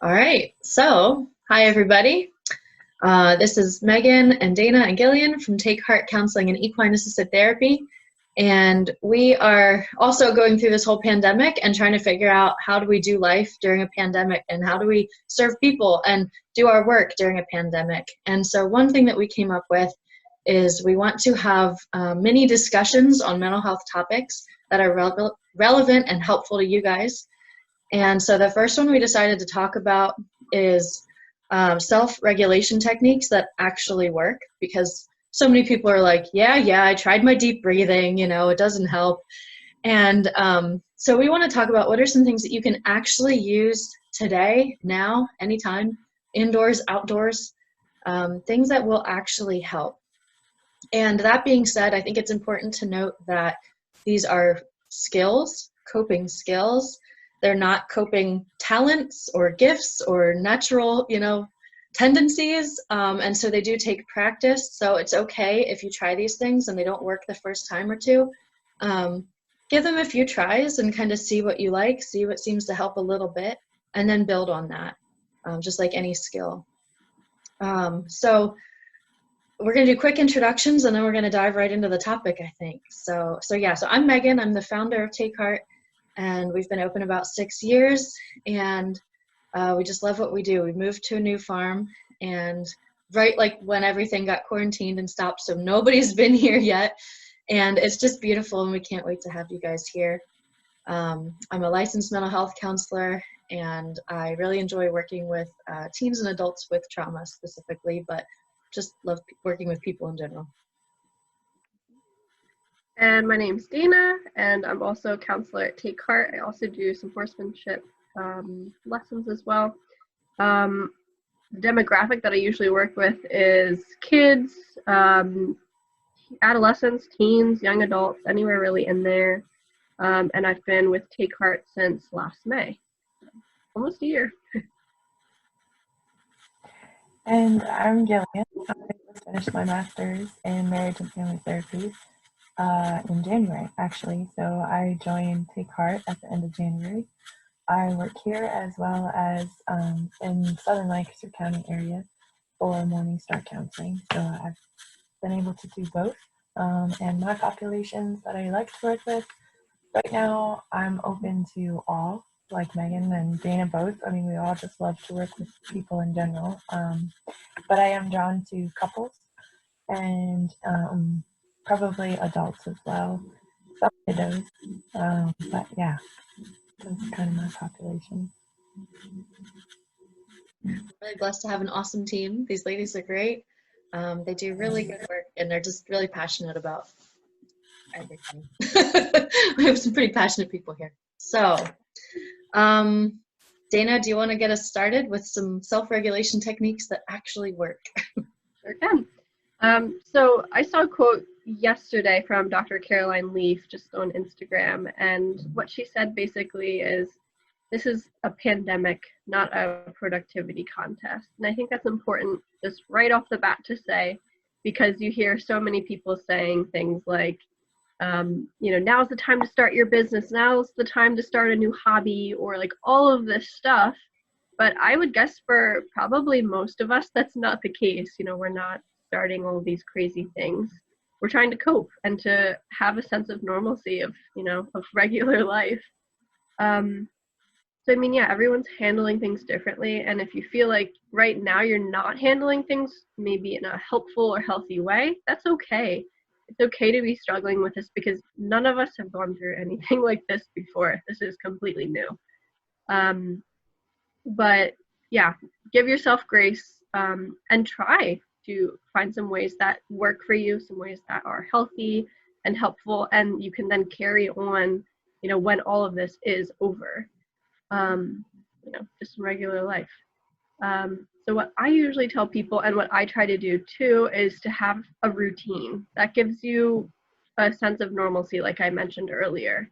All right, so hi everybody. This is Megan and Dana and Gillian from Take Heart Counseling and Equine Assisted Therapy. And we are also going through this whole pandemic and trying to figure out how do we do life during a pandemic and how do we serve people and do our work during a pandemic. And so one thing that we came up with is we want to have mini discussions on mental health topics that are relevant and helpful to you guys. And so the first one we decided to talk about is self-regulation techniques that actually work, because so many people are like, yeah, I tried my deep breathing, it doesn't help. And so we want to talk about what are some things that you can actually use today, now, anytime, indoors, outdoors, things that will actually help. And that being said, I think it's important to note that these are skills, coping skills. They're not coping talents or gifts or natural, tendencies. And so they do take practice. So it's okay if you try these things and they don't work the first time or two. Give them a few tries and kind of see what you like, see what seems to help a little bit, and then build on that, just like any skill. So we're going to do quick introductions and then we're going to dive right into the topic, I think. So I'm Megan. I'm the founder of Take Heart. And we've been open about 6 years, and we just love what we do. We moved to a new farm, and right like when everything got quarantined and stopped, so nobody's been here yet, and it's just beautiful, and we can't wait to have you guys here. I'm a licensed mental health counselor, and I really enjoy working with teens and adults with trauma specifically, but just love working with people in general. And my name's Dana, and I'm also a counselor at Take Heart. I also do some horsemanship lessons as well. The demographic that I usually work with is kids, adolescents, teens, young adults, anywhere really in there. And I've been with Take Heart since last May, almost a year. And I'm Gillian. I just finished my master's in marriage and family therapy in January, actually. So I joined Take Heart at the end of January. I work here as well as in Southern Lancaster County area for Morning Star Counseling. So I've been able to do both. And my populations that I like to work with, right now I'm open to all, like Megan and Dana both. I mean, we all just love to work with people in general. But I am drawn to couples and probably adults as well, some kiddos, but yeah, that's kind of my population. I'm really blessed to have an awesome team. These ladies are great. They do really good work, and they're just really passionate about everything. We have some pretty passionate people here. So, Dana, do you want to get us started with some self-regulation techniques that actually work? Sure can. So I saw a quote yesterday from Dr. Caroline Leaf just on Instagram, and what she said basically is, this is a pandemic, not a productivity contest. And I think that's important just right off the bat to say, because you hear so many people saying things like, now's the time to start your business, now's the time to start a new hobby, or like all of this stuff. But I would guess for probably most of us, that's not the case. We're not starting all these crazy things. We're trying to cope and to have a sense of normalcy of regular life. So I mean, yeah, everyone's handling things differently. And if you feel like right now you're not handling things maybe in a helpful or healthy way, that's okay. It's okay to be struggling with this, because none of us have gone through anything like this before. This is completely new. But yeah, give yourself grace and try to find some ways that work for you, some ways that are healthy and helpful, and you can then carry on, when all of this is over, just regular life. So what I usually tell people, and what I try to do too, is to have a routine that gives you a sense of normalcy, like I mentioned earlier.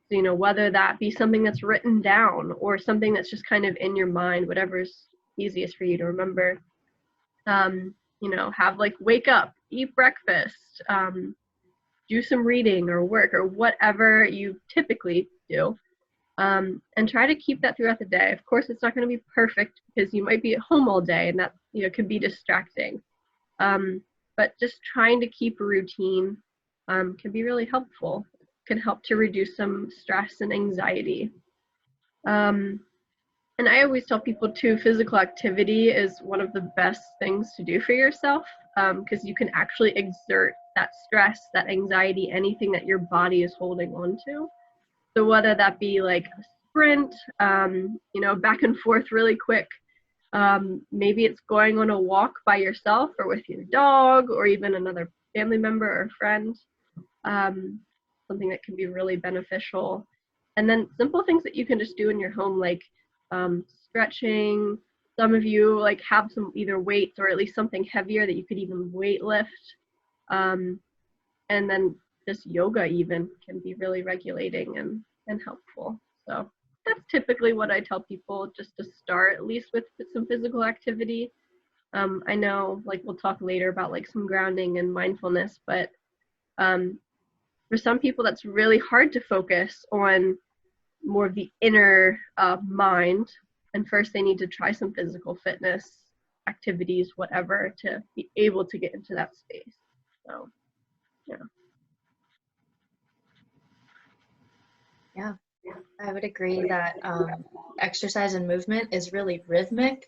Whether that be something that's written down or something that's just kind of in your mind, whatever's easiest for you to remember. Have wake up, eat breakfast, do some reading or work or whatever you typically do. And try to keep that throughout the day. Of course, it's not going to be perfect because you might be at home all day, and that can be distracting. But just trying to keep a routine can be really helpful. Can help to reduce some stress and anxiety. And I always tell people too, physical activity is one of the best things to do for yourself, because you can actually exert that stress, that anxiety, anything that your body is holding on to. So whether that be like a sprint, back and forth really quick, maybe it's going on a walk by yourself or with your dog or even another family member or friend, something that can be really beneficial. And then simple things that you can just do in your home, like stretching. Some of you like have some either weights or at least something heavier that you could even weight lift. And then just yoga even can be really regulating and helpful. So that's typically what I tell people, just to start at least with some physical activity. I know like we'll talk later about like some grounding and mindfulness, but for some people that's really hard to focus on more of the inner mind, and first they need to try some physical fitness activities, whatever, to be able to get into that space. So Yeah, I would agree that exercise and movement is really rhythmic,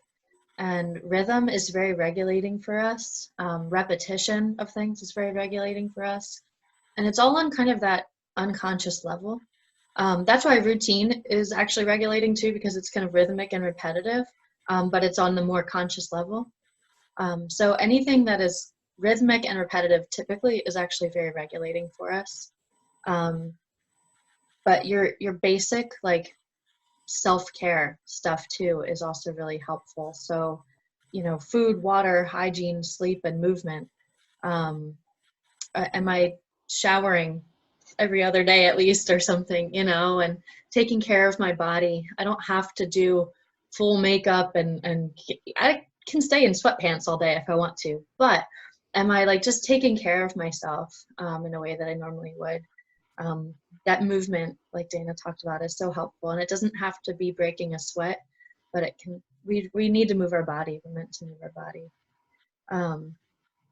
and rhythm is very regulating for us. Repetition of things is very regulating for us. And it's all on kind of that unconscious level. That's why routine is actually regulating too, because it's kind of rhythmic and repetitive, but it's on the more conscious level. So anything that is rhythmic and repetitive typically is actually very regulating for us. But your basic like self-care stuff too is also really helpful. So, food, water, hygiene, sleep, and movement. Am I showering every other day at least or something, and taking care of my body? I don't have to do full makeup and I can stay in sweatpants all day if I want to, but am I like just taking care of myself in a way that I normally would? That movement, like Dana talked about, is so helpful, and it doesn't have to be breaking a sweat, but it can. We need to move our body. We're meant to move our body.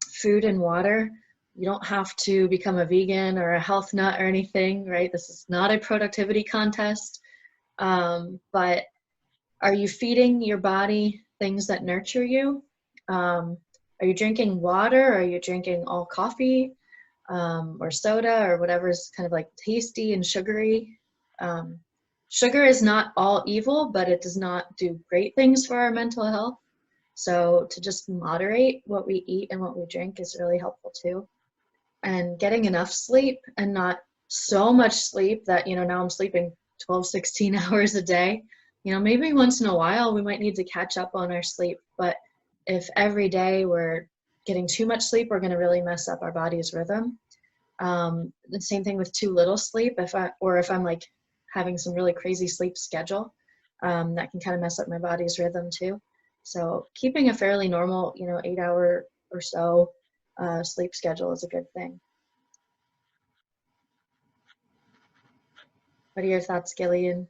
Food and water. You don't have to become a vegan or a health nut or anything, right? This is not a productivity contest. But are you feeding your body things that nurture you? Are you drinking water? Are you drinking all coffee? Or soda or whatever is kind of like tasty and sugary. Sugar is not all evil, but it does not do great things for our mental health. So to just moderate what we eat and what we drink is really helpful too. And getting enough sleep, and not so much sleep that, now I'm sleeping 12, 16 hours a day. Maybe once in a while we might need to catch up on our sleep, but if every day we're getting too much sleep, we're going to really mess up our body's rhythm. The same thing with too little sleep. If I'm like having some really crazy sleep schedule, that can kind of mess up my body's rhythm too. So keeping a fairly normal, 8-hour or so sleep schedule is a good thing. What are your thoughts, Gillian?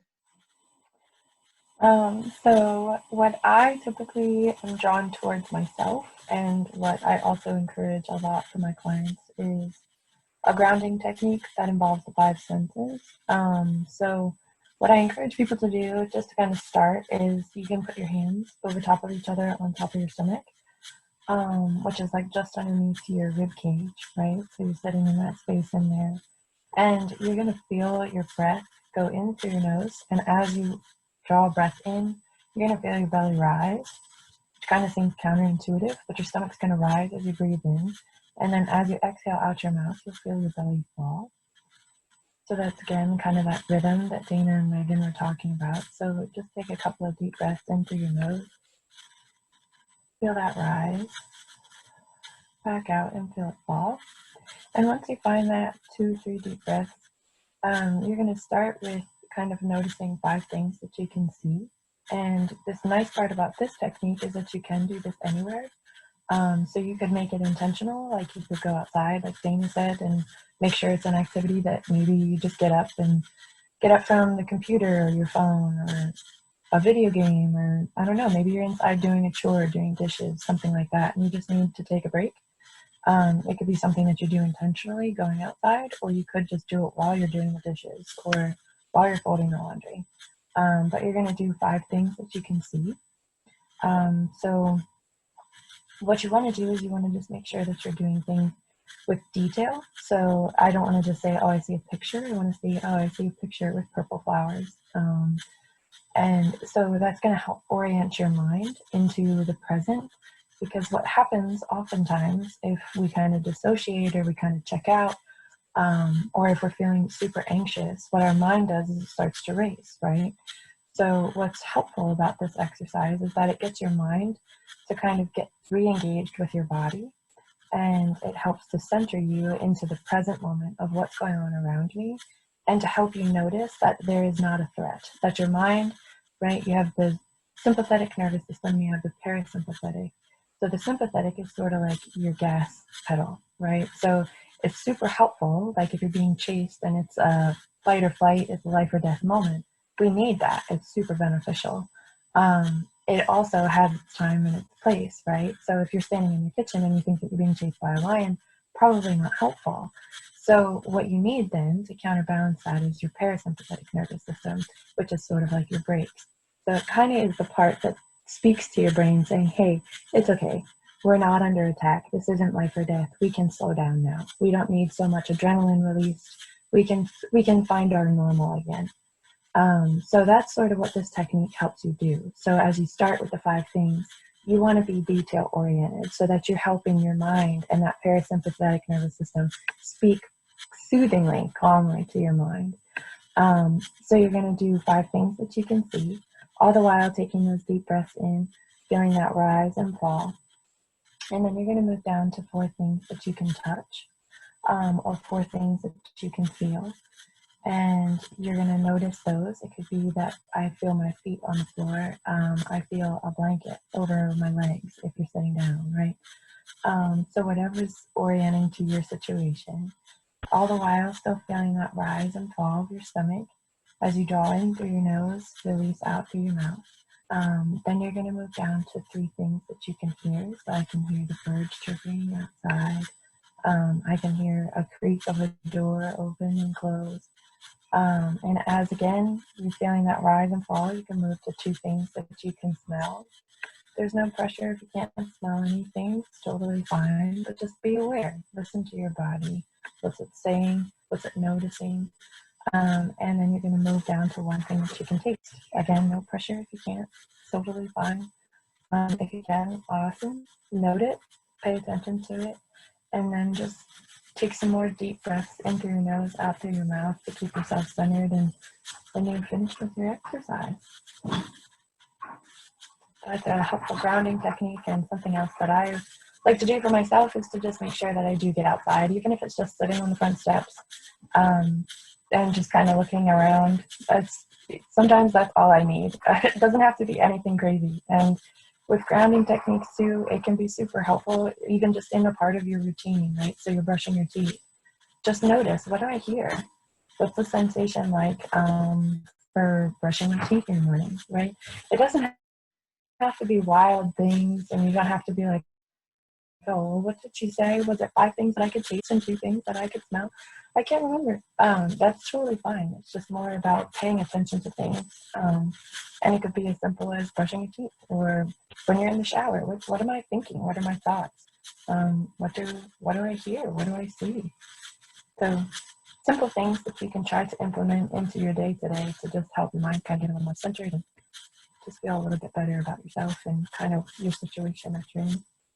So what I typically am drawn towards myself, and what I also encourage a lot for my clients, is a grounding technique that involves the 5 senses. So what I encourage people to do, just to kind of start, is you can put your hands over top of each other on top of your stomach, which is like just underneath your rib cage, right? So you're sitting in that space in there, and you're gonna feel your breath go in through your nose, and as you draw breath in, you're gonna feel your belly rise, which kind of seems counterintuitive, but your stomach's gonna rise as you breathe in, and then as you exhale out your mouth, you'll feel your belly fall. So that's again kind of that rhythm that Dana and Megan were talking about. So just take a couple of deep breaths in through your nose, feel that rise, back out and feel it fall. And once you find that 2-3 deep breaths, you're going to start with kind of noticing 5 things that you can see. And this nice part about this technique is that you can do this anywhere. So you could make it intentional, like you could go outside, like Dana said, and make sure it's an activity that maybe you just get up and get up from the computer or your phone or a video game, or I don't know, maybe you're inside doing a chore, doing dishes, something like that, and you just need to take a break. It could be something that you do intentionally, going outside, or you could just do it while you're doing the dishes or while you're folding the laundry. But you're going to do 5 things that you can see. So what you want to do is you want to just make sure that you're doing things with detail. So I don't want to just say, oh, I see a picture. I want to see, oh, I see a picture with purple flowers. And so that's going to help orient your mind into the present, because what happens oftentimes if we kind of dissociate or we kind of check out, or if we're feeling super anxious, what our mind does is it starts to race, right? So what's helpful about this exercise is that it gets your mind to kind of get re-engaged with your body, and it helps to center you into the present moment of what's going on around me, and to help you notice that there is not a threat, that your mind, right, you have the sympathetic nervous system, you have the parasympathetic. So the sympathetic is sort of like your gas pedal, right? So it's super helpful, like if you're being chased and it's a fight or flight, it's a life or death moment. We need that. It's super beneficial. It also has its time and its place, right? So if you're standing in your kitchen and you think that you're being chased by a lion, probably not helpful. So what you need then to counterbalance that is your parasympathetic nervous system, which is sort of like your brakes. So it kind of is the part that speaks to your brain saying, hey, it's okay. We're not under attack. This isn't life or death. We can slow down now. We don't need so much adrenaline released. We can find our normal again. So that's sort of what this technique helps you do. So as you start with the 5 things, you want to be detail oriented so that you're helping your mind and that parasympathetic nervous system speak soothingly, calmly to your mind. So you're going to do 5 things that you can see, all the while taking those deep breaths in, feeling that rise and fall. And then you're going to move down to 4 things that you can touch, or 4 things that you can feel. And you're going to notice those. It could be that I feel my feet on the floor. I feel a blanket over my legs if you're sitting down, right? So whatever's orienting to your situation, all the while still feeling that rise and fall of your stomach as you draw in through your nose, release out through your mouth. Then you're going to move down to 3 things that you can hear. So I can hear the birds chirping outside. I can hear a creak of a door open and close. And as again, you're feeling that rise and fall, you can move to 2 things that you can smell. There's no pressure if you can't smell anything, it's totally fine, but just be aware. Listen to your body. What's it saying? What's it noticing? And then you're going to move down to 1 thing that you can taste. Again, no pressure if you can't, totally fine. If you can, awesome. Note it, pay attention to it, and then just take some more deep breaths in through your nose, out through your mouth to keep yourself centered, and then you're finished with your exercise. That's a helpful grounding technique, and something else that I like to do for myself is to just make sure that I do get outside, even if it's just sitting on the front steps and just kind of looking around. Sometimes that's all I need. It doesn't have to be anything crazy. And with grounding techniques too, it can be super helpful, even just in a part of your routine, right? So you're brushing your teeth. Just notice, what do I hear? What's the sensation like for brushing your teeth in the morning, right? It doesn't have to be wild things, and you don't have to be like, oh, well, what did she say? Was it 5 things that I could taste and 2 things that I could smell? I can't remember. That's totally fine. It's just more about paying attention to things. And it could be as simple as brushing your teeth, or when you're in the shower, what am I thinking? What are my thoughts? What do I hear? What do I see? So simple things that you can try to implement into your day today to just help your mind kind of get a little more centered and just feel a little bit better about yourself and kind of your situation that you're in.